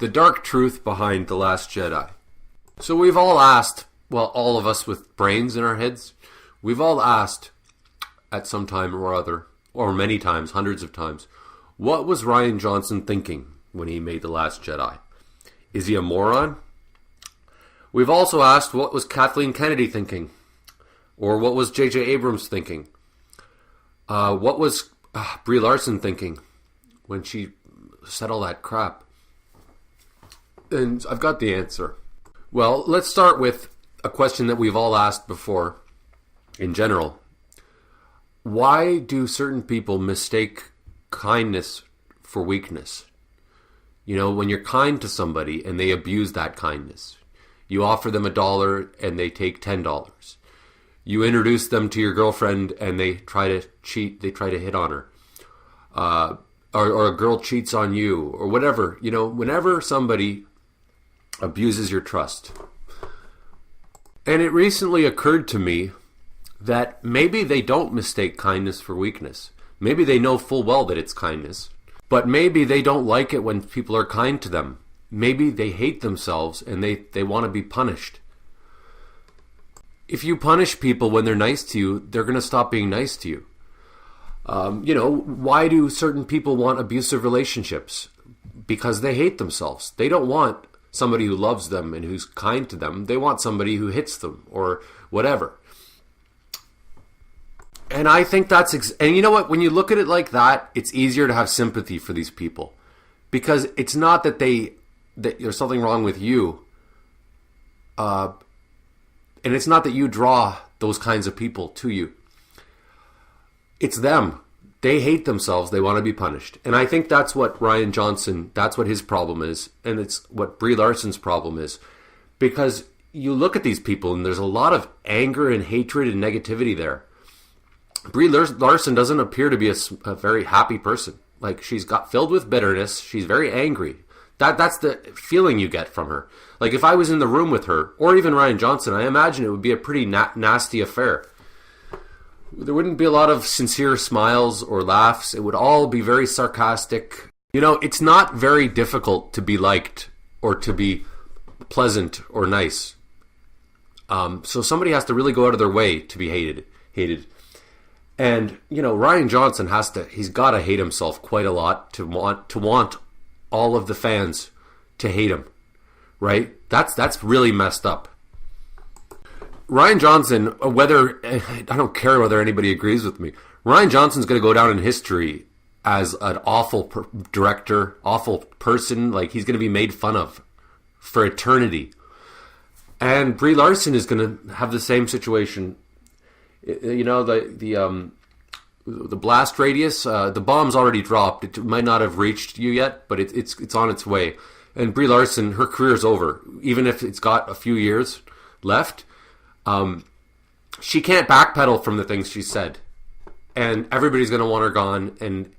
The dark truth behind The Last Jedi. So we've all asked, well, all of us with brains in our heads, we've all asked at some time or other, or many times, hundreds of times, what was Rian Johnson thinking when he made The Last Jedi? Is he a moron? We've also asked, what was Kathleen Kennedy thinking? Or what was J.J. Abrams thinking? What was Brie Larson thinking when she said all that crap? And I've got the answer. Well, let's start with a question that we've all asked before in general. Why do certain people mistake kindness for weakness? You know, when you're kind to somebody and they abuse that kindness. You offer them $1 and they take $10. You introduce them to your girlfriend and they try to cheat, they try to hit on her. Or a girl cheats on you or whatever. You know, whenever somebody abuses your trust. And it recently occurred to me that maybe they don't mistake kindness for weakness. Maybe they know full well that it's kindness. But maybe they don't like it when people are kind to them. Maybe they hate themselves and they want to be punished. If you punish people when they're nice to you, they're going to stop being nice to you. You know, why do certain people want abusive relationships? Because they hate themselves. They don't want somebody who loves them and who's kind to them. They want somebody who hits them or whatever. And I think that's... and you know what? When you look at it like that, it's easier to have sympathy for these people. Because it's not that that there's something wrong with you. And it's not that you draw those kinds of people to you. It's them. They hate themselves. They want to be punished. And I think that's what Rian Johnson, that's what his problem is. And it's what Brie Larson's problem is. Because you look at these people and there's a lot of anger and hatred and negativity there. Brie Larson doesn't appear to be a very happy person. Like, she's got filled with bitterness. She's very angry. That's the feeling you get from her. Like, if I was in the room with her, or even Rian Johnson, I imagine it would be a pretty nasty affair. There wouldn't be a lot of sincere smiles or laughs. It would all be very sarcastic. You know, it's not very difficult to be liked or to be pleasant or nice. So somebody has to really go out of their way to be hated. And, you know, Rian Johnson he's got to hate himself quite a lot to want all of the fans to hate him, right? That's really messed up. Ryan Johnson, I don't care whether anybody agrees with me, Rian Johnson's going to go down in history as an awful director, awful person. Like, he's going to be made fun of for eternity. And Brie Larson is going to have the same situation. You know, the blast radius, the bomb's already dropped. It might not have reached you yet, but it's on its way. And Brie Larson, her career's over. Even if it's got a few years left, she can't backpedal from the things she said. And everybody's going to want her gone. And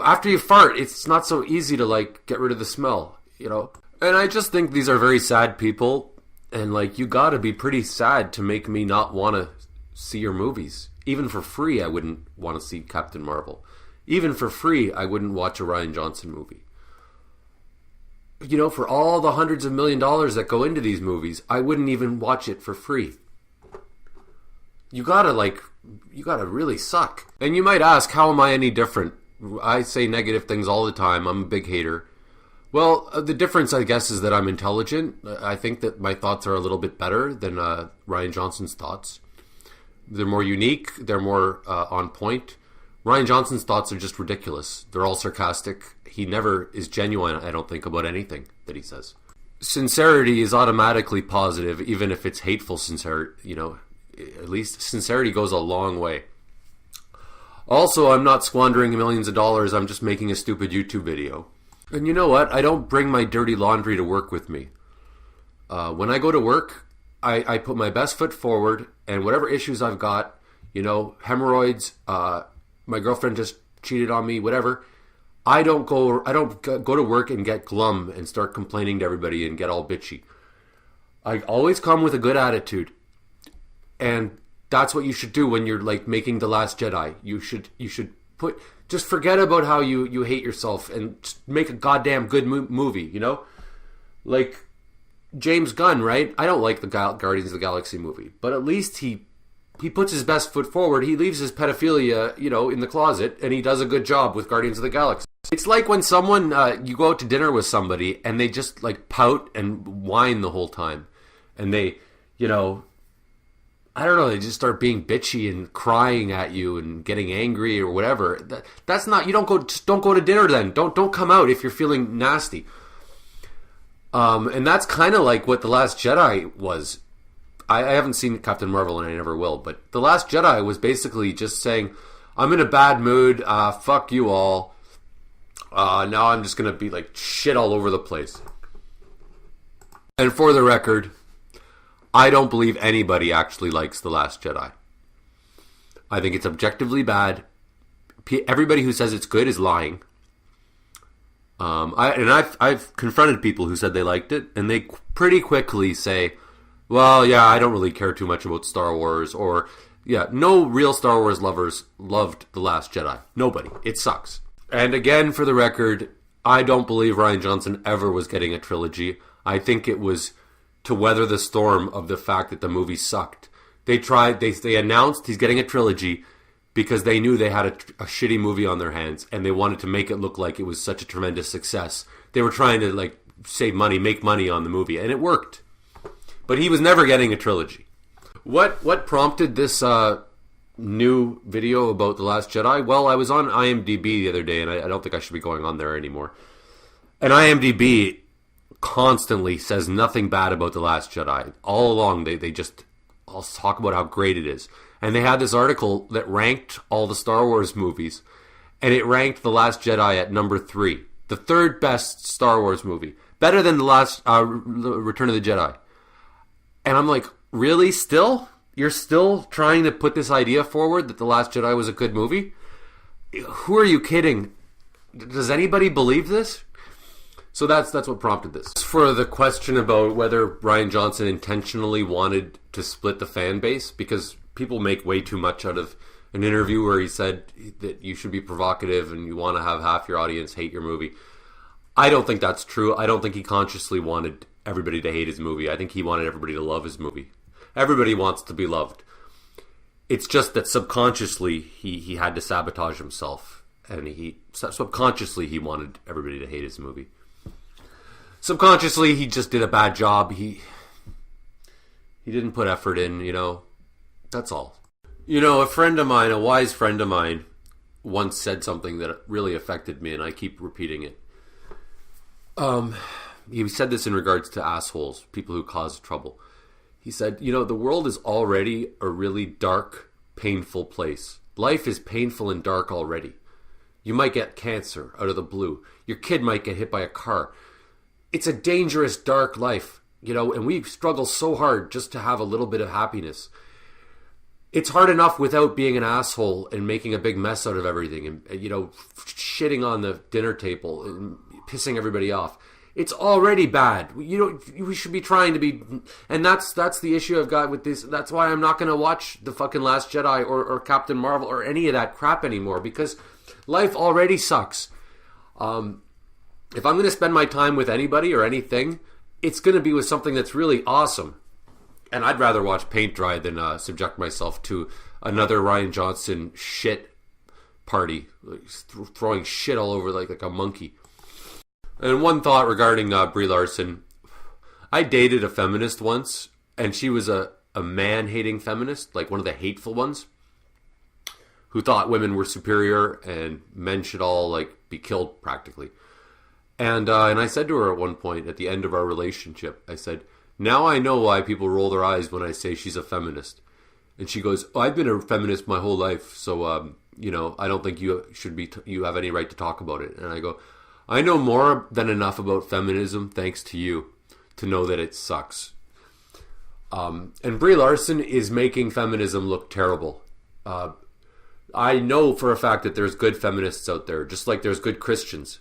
after you fart, it's not so easy to, like, get rid of the smell, you know. And I just think these are very sad people. And, like, you got to be pretty sad to make me not want to see your movies. Even for free, I wouldn't want to see Captain Marvel. Even for free, I wouldn't watch a Rian Johnson movie. You know, for all the hundreds of $1 million that go into these movies, I wouldn't even watch it for free. You gotta really suck. And you might ask, how am I any different? I say negative things all the time. I'm a big hater. Well, the difference, I guess, is that I'm intelligent. I think that my thoughts are a little bit better than Rian Johnson's thoughts. They're more unique. They're more on point. Rian Johnson's thoughts are just ridiculous. They're all sarcastic. He never is genuine, I don't think, about anything that he says. Sincerity is automatically positive, even if it's hateful sincerity. You know, at least sincerity goes a long way. Also, I'm not squandering millions of dollars. I'm just making a stupid YouTube video. And you know what? I don't bring my dirty laundry to work with me. When I go to work, I put my best foot forward, and whatever issues I've got, you know, hemorrhoids, my girlfriend just cheated on me, whatever, I don't go to work and get glum and start complaining to everybody and get all bitchy. I always come with a good attitude. And that's what you should do when you're, like, making The Last Jedi. You should just forget about how you hate yourself and just make a goddamn good movie, you know? Like James Gunn, right? I don't like the Guardians of the Galaxy movie, but at least he puts his best foot forward. He leaves his pedophilia, in the closet, and he does a good job with Guardians of the Galaxy. It's like when someone, you go out to dinner with somebody and they just like pout and whine the whole time. And they, I don't know, they just start being bitchy and crying at you and getting angry or whatever. That's not, just don't go to dinner then. Don't come out if you're feeling nasty. And that's kind of like what The Last Jedi was. I haven't seen Captain Marvel and I never will, but The Last Jedi was basically just saying, I'm in a bad mood, fuck you all. Now I'm just going to be like shit all over the place. And for the record, I don't believe anybody actually likes The Last Jedi. I think it's objectively bad. Everybody who says it's good is lying. I've confronted people who said they liked it, and they pretty quickly say, well, yeah, I don't really care too much about Star Wars, or, yeah, no real Star Wars lovers loved The Last Jedi. Nobody. It sucks. And again, for the record, I don't believe Rian Johnson ever was getting a trilogy. I think it was to weather the storm of the fact that the movie sucked. They announced he's getting a trilogy because they knew they had a shitty movie on their hands, and they wanted to make it look like it was such a tremendous success. They were trying to like save money, make money on the movie, and it worked. But he was never getting a trilogy. What prompted this new video about The Last Jedi? Well, I was on IMDb the other day, and I don't think I should be going on there anymore. And IMDb constantly says nothing bad about The Last Jedi. All along, they just all talk about how great it is. And they had this article that ranked all the Star Wars movies, and it ranked The Last Jedi at number 3. The third best Star Wars movie. Better than Return of the Jedi. And I'm like, really? Still? You're still trying to put this idea forward that The Last Jedi was a good movie? Who are you kidding? Does anybody believe this? So that's what prompted this. For the question about whether Rian Johnson intentionally wanted to split the fan base, because people make way too much out of an interview where he said that you should be provocative and you want to have half your audience hate your movie. I don't think that's true. I don't think he consciously wanted everybody to hate his movie. I think he wanted everybody to love his movie. Everybody wants to be loved. It's just that subconsciously he had to sabotage himself, and subconsciously he wanted everybody to hate his movie. Subconsciously he just did a bad job. He didn't put effort in, That's all. A friend of mine, a wise friend of mine, once said something that really affected me, and I keep repeating it. He said this in regards to assholes, people who cause trouble. He said, the world is already a really dark, painful place. Life is painful and dark already. You might get cancer out of the blue. Your kid might get hit by a car. It's a dangerous, dark life, and we struggle so hard just to have a little bit of happiness. It's hard enough without being an asshole and making a big mess out of everything and, shitting on the dinner table and pissing everybody off. It's already bad. We should be trying to be, and that's the issue I've got with this. That's why I'm not going to watch the fucking Last Jedi or Captain Marvel or any of that crap anymore, because life already sucks. If I'm going to spend my time with anybody or anything, it's going to be with something that's really awesome. And I'd rather watch paint dry than subject myself to another Rian Johnson shit party, like throwing shit all over like a monkey. And one thought regarding Brie Larson. I dated a feminist once, and she was a man-hating feminist, like one of the hateful ones, who thought women were superior and men should all like be killed practically. And I said to her at one point at the end of our relationship, I said, now I know why people roll their eyes when I say she's a feminist. And she goes, I've been a feminist my whole life, so I don't think you should be you have any right to talk about it. And I go, I know more than enough about feminism, thanks to you, to know that it sucks. And Brie Larson is making feminism look terrible. I know for a fact that there's good feminists out there, just like there's good Christians.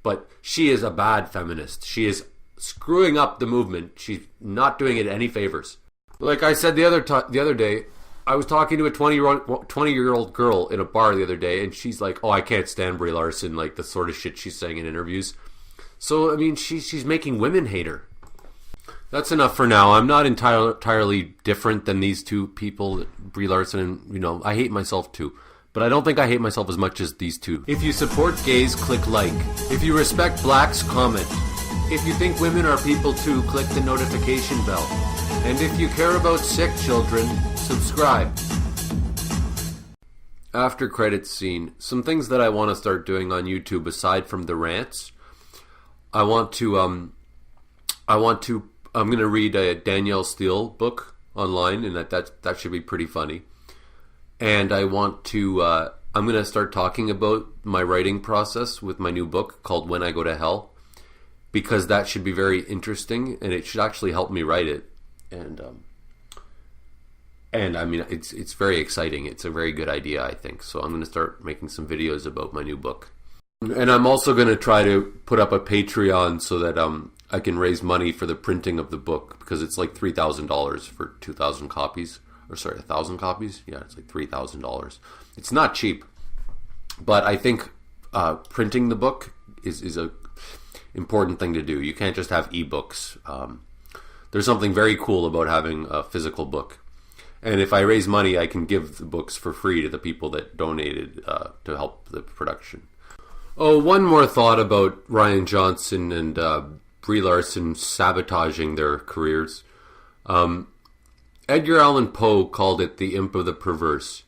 But she is a bad feminist. She is screwing up the movement. She's not doing it any favors. Like I said the other day, I was talking to a 20-year-old girl in a bar the other day, and she's like, "Oh, I can't stand Brie Larson, like the sort of shit she's saying in interviews." So, I mean, she's making women hate her. That's enough for now. I'm not entirely different than these two people, Brie Larson, and, you know, I hate myself too. But I don't think I hate myself as much as these two. If you support gays, click like. If you respect blacks, comment. If you think women are people too, click the notification bell. And if you care about sick children, subscribe. After credits scene, some things that I want to start doing on YouTube aside from the rants. I'm going to read a Danielle Steele book online, and that should be pretty funny. And I'm going to start talking about my writing process with my new book called When I Go to Hell, because that should be very interesting, and it should actually help me write it. And I mean, it's very exciting. It's a very good idea, I think. So I'm going to start making some videos about my new book. And I'm also going to try to put up a Patreon so that I can raise money for the printing of the book, because it's like $3,000 for 2,000 copies. Or sorry, 1,000 copies? Yeah, it's like $3,000. It's not cheap. But I think printing the book is a important thing to do. You can't just have ebooks. There's something very cool about having a physical book. And if I raise money, I can give the books for free to the people that donated to help the production. Oh, one more thought about Rian Johnson and Brie Larson sabotaging their careers. Edgar Allan Poe called it the imp of the perverse.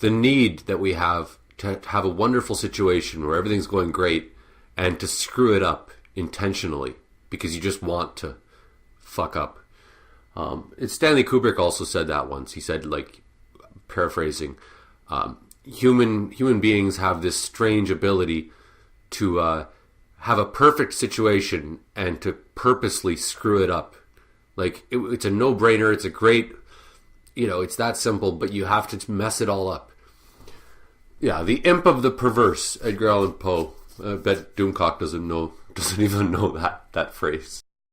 The need that we have to have a wonderful situation where everything's going great and to screw it up intentionally because you just want to fuck up. Stanley Kubrick also said that once. He said, like, paraphrasing, human beings have this strange ability to have a perfect situation and to purposely screw it up. Like, it's a no-brainer. It's a great, it's that simple, but you have to mess it all up. Yeah, the imp of the perverse, Edgar Allan Poe. I bet Doomcock doesn't even know that phrase.